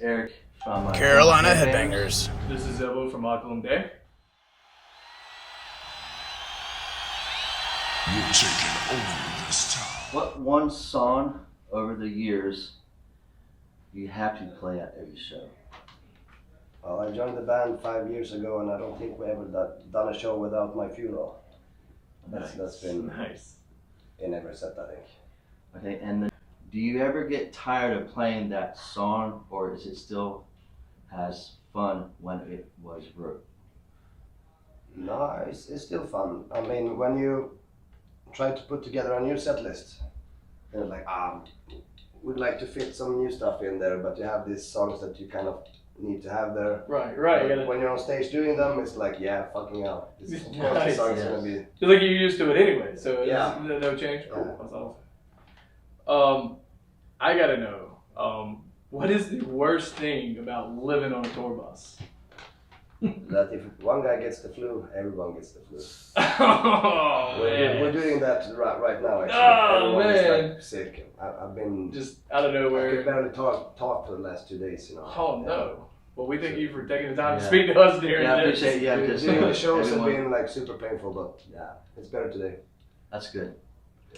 Eric from Carolina Headbangers. This is Elbow from Oculum Dei. You're taking over this town. What one song over the years you have to play at every show? Well, I joined the band 5 years ago, and I don't think we ever done a show without My Funeral. That's been nice in every set, I think. Okay, and then, do you ever get tired of playing that song, or is it still as fun when it was wrote? No, it's still fun. I mean, when you try to put together a new set list, and like, we'd like to fit some new stuff in there, but you have these songs that you kind of need to have there. Right. But when you're on stage doing them, it's like, yeah, fucking hell. This Nice. song's gonna be. It's like you're used to it anyway, so Yeah. no change. Yeah. Cool. That's awesome. I gotta know, what is the worst thing about living on a tour bus? That if one guy gets the flu, everyone gets the flu. Oh man. We're doing that right now, actually. Oh, Everyone is man. like sick. I've been Just out of I could nowhere. barely talk for the last 2 days, you know. Oh no. Well, we thank you for taking the time to Yeah. speak to us during Yeah, I this. appreciate yeah, Doing just the shows have everyone- been like super painful, but yeah, it's better today. That's good.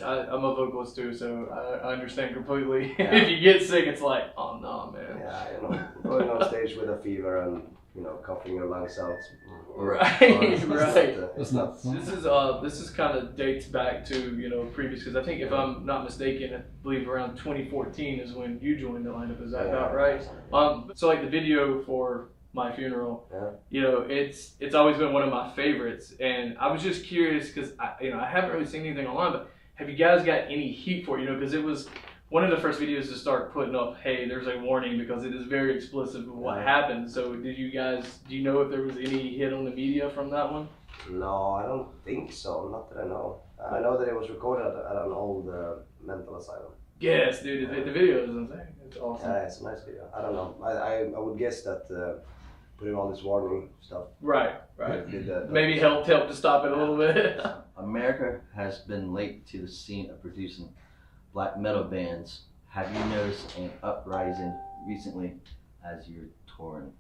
I'm a vocalist too, so I understand completely. Yeah. If you get sick, it's like, oh no, man. Yeah, you know, going on stage with a fever and coughing your lungs out. Right, It's right. It's not. This is kind of dates back to previous, because I think if I'm not mistaken, I believe around 2014 is when you joined the lineup. Is that about right? So like the video for My Funeral, it's always been one of my favorites, and I was just curious because I haven't really seen anything online, but have you guys got any heat for it? Because it was one of the first videos to start putting up, hey, there's a warning because it is very explicit of what happened. So do you know if there was any hit on the media from that one? No, I don't think so. Not that I know. I know that it was recorded at an old mental asylum. Yes, dude, the video is insane. It's awesome. Yeah, it's a nice video. I don't know. I would guess that putting all this warning stuff. Right. Did that. Maybe help to stop it a little bit. America has been late to the scene of producing black metal bands. Have you noticed an uprising recently as you're touring?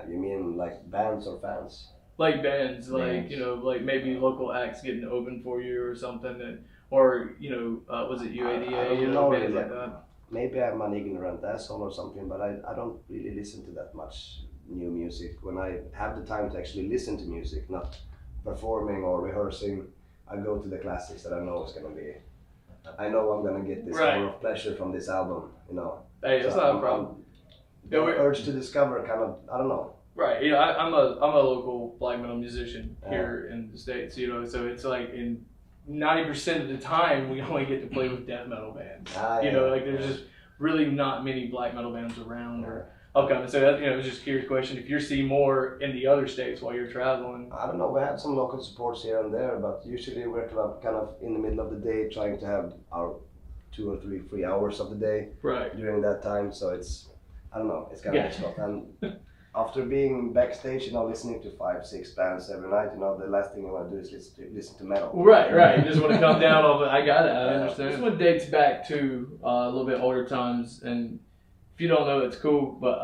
You mean like bands or fans? Like bands, like Bands. like maybe local acts getting open for you or something, or was it UADA? I don't know bands really. like that. Maybe I'm an ignorant asshole or something, but I don't really listen to that much new music. When I have the time to actually listen to music, not performing or rehearsing, I go to the classics that I know is gonna be. I know I'm gonna get this hour of pleasure from this album, Hey, that's not a problem. The urge to discover kind of, I don't know. Right, I'm a local black metal musician here in the States, so it's like in 90% of the time we only get to play with death metal bands. There's just really not many black metal bands around. Okay, so that, it was just a curious question. If you're seeing more in the other states while you're traveling. I don't know, we have some local supports here and there, but usually we're kind of in the middle of the day trying to have our 2 or 3 hours of the day during that time, so it's, I don't know, it's kind of tough. And after being backstage, listening to 5-6 bands every night, the last thing I want to do is listen to metal. Right. You just want to come down off it. I got it. I understand. This one dates back to a little bit older times, and if you don't know, it's cool. But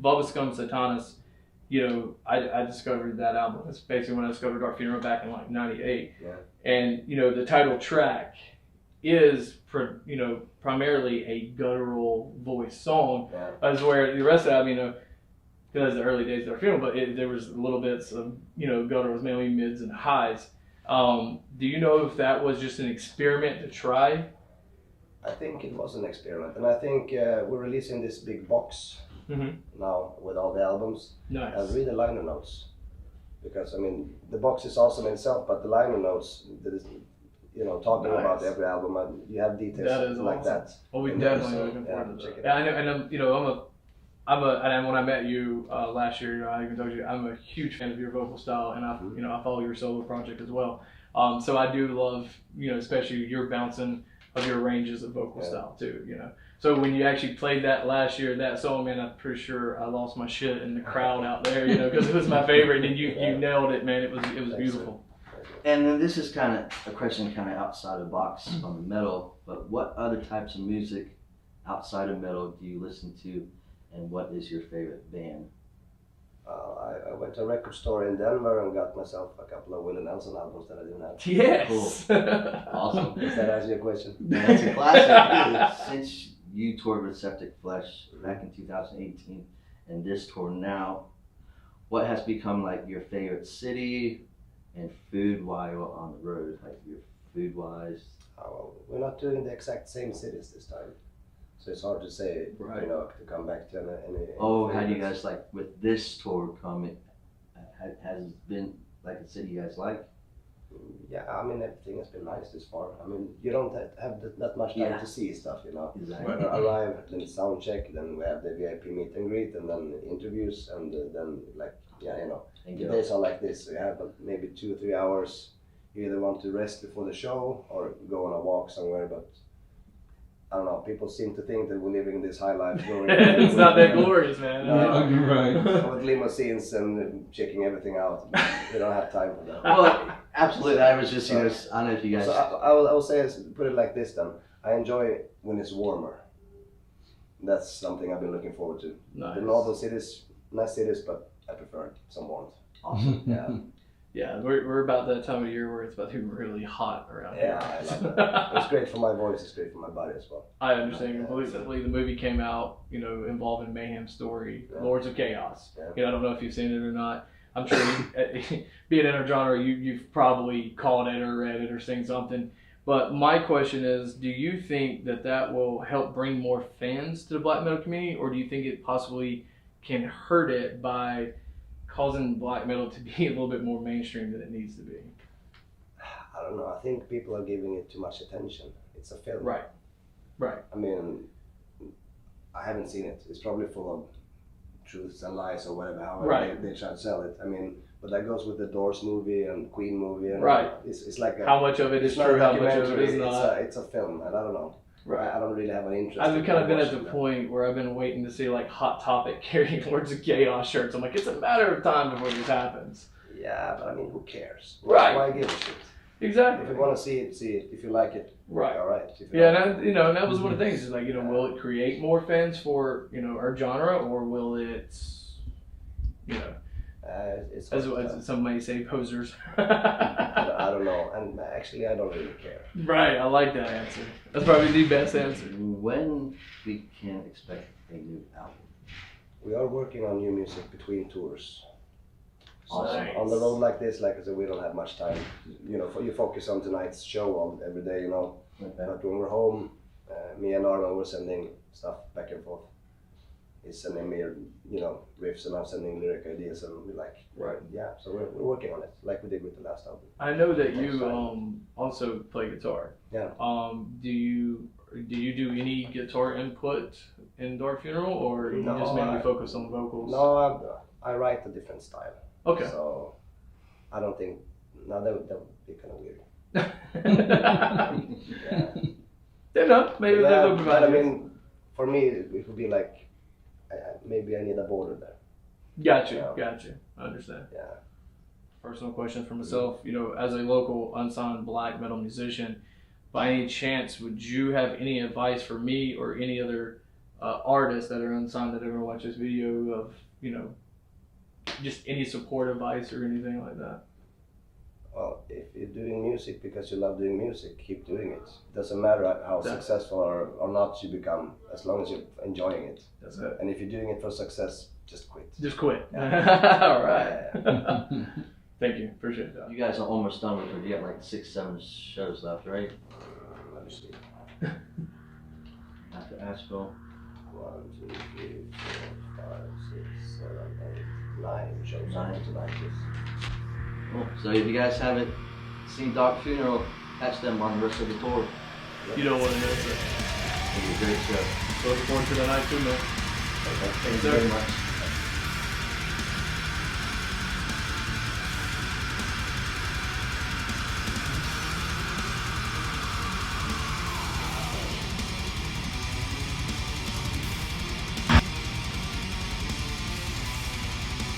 Bubblegum Satanas, I discovered that album. It's basically when I discovered Dark Funeral back in like '98. Yeah. And the title track is primarily a guttural voice song, as where the rest of it, because the early days of Dark Funeral, but there was little bits of gutturals, mainly mids and highs. Do you know if that was just an experiment to try? I think it was an experiment, and I think we're releasing this big box now with all the albums. Nice. And read the liner notes, because the box is awesome in itself, but the liner notes that is, talking about every album, and you have details that is like awesome. that. Well, we definitely looking forward to check that. it Yeah, I know, and and when I met you last year, I even told you I'm a huge fan of your vocal style, and I follow your solo project as well. So I do love, especially your bouncing of your ranges of vocal style too, So when you actually played that last year, that song, man, I'm pretty sure I lost my shit in the crowd out there, because it was my favorite, and you nailed it, man. It was beautiful. And then this is kind of a question kind of outside the box on the metal, but what other types of music outside of metal do you listen to, and what is your favorite band? I went to a record store in Denver and got myself a couple of Willie Nelson albums that I didn't have. Yes. Cool. Awesome. Does that answer your question? That's a classic. Since you toured with Septic Flesh back in 2018 and this tour now, what has become like your favorite city and food while on the road? Like your food wise? Well, we're not doing the exact same cities this time. So it's hard to say, Right. you know, to come back to any Oh, how do you guys like with this tour coming? Has been like a city you guys like? Yeah, I mean, everything has been nice this far. I mean, you don't have that much time to see stuff, you know. Exactly. We arrive, then sound check, then we have the VIP meet and greet, and then interviews, and then like, yeah, you know, And the go. days are like this. So you have maybe 2 or 3 hours. You either want to rest before the show or go on a walk somewhere, but I don't know, people seem to think that we're living this high life. It's not that glorious, man. No. You're right. With limousines and checking everything out. We don't have time for that. Well, absolutely. I was just, I don't know if you guys. So I will say, put it like this then. I enjoy when it's warmer. That's something I've been looking forward to. Nice. The northern cities, nice cities, but I prefer some warmth. Awesome. Yeah. Yeah, we're about that time of year where it's about to be really hot around Yeah, I love that. It's great for my voice, it's great for my body as well. I understand completely. The movie came out, you know, involving Mayhem's story, Yeah. Lords of Chaos. Yeah. You know, I don't know if you've seen it or not. I'm sure, being intergenre, you've probably caught it or read it or seen something. But my question is, do you think that will help bring more fans to the black metal community, or do you think it possibly can hurt it by causing black metal to be a little bit more mainstream than it needs to be? I don't know, I think people are giving it too much attention. It's a film. Right. I mean, I haven't seen it. It's probably full of truths and lies or whatever, however they try to sell it. I mean, but that goes with the Doors movie and Queen movie. And Right. It's like How much of it is not true, a how much of it documentary, is not? It's a film, and I don't know. Right. I don't really have an interest. I've in kind of been at the watching that. point where I've been waiting to see like Hot Topic carrying Lords of Chaos shirts. I'm like, it's a matter of time before this happens. Yeah, but I mean, who cares? Right. Why give a shit? Exactly. If you want to see it, see it. If you like it, Right. all right. If you Yeah, don't, and and that was one of the things. Is like, will it create more fans for our genre, or will it, it's as some may say, posers? I don't know, and actually, I don't really care. Right. I like that answer. That's probably the best answer. When we can expect a new album? We are working on new music between tours. So Awesome. on the road like this, like I said, we don't have much time. You focus on tonight's show every day, Okay. But when we're home, me and Arnold, we're sending stuff back and forth. He's sending me, riffs, and I'm sending lyric ideas, and we're like, Right. yeah. So we're working on it, like we did with the last album. I know that you also play guitar. Yeah. Do you do any guitar input in Dark Funeral, or you No, just mainly I- focus on vocals? No, I write a different style. Okay. So I don't think, that would be kind of weird. Yeah. No, maybe Yeah, that would be but I fine. mean, for me, it would be like, maybe I need a border there. Gotcha. Yeah. I understand. Yeah. Personal question for myself, as a local unsigned black metal musician, by any chance, would you have any advice for me or any other artists that are unsigned that ever watch this video of, just any support advice or anything like that? Well, if you're doing music because you love doing music, keep doing it. Doesn't matter how Exactly. successful or not you become, as long as you're enjoying it. That's it. And if you're doing it for success, just quit. Just quit. Yeah. All right. Thank you. Appreciate that. You guys are almost done with it. You got like 6-7 shows left, right? Let me see. After Asheville. 1, 2, 3, 4, 5, 6, 7, 8, 9 shows. 9. Tonight. Cool. So if you guys haven't seen Dark Funeral, catch them on the rest of the tour. You don't want to miss it. It'll be a great show. So looking forward to the night too, man. Thank you sir. very much.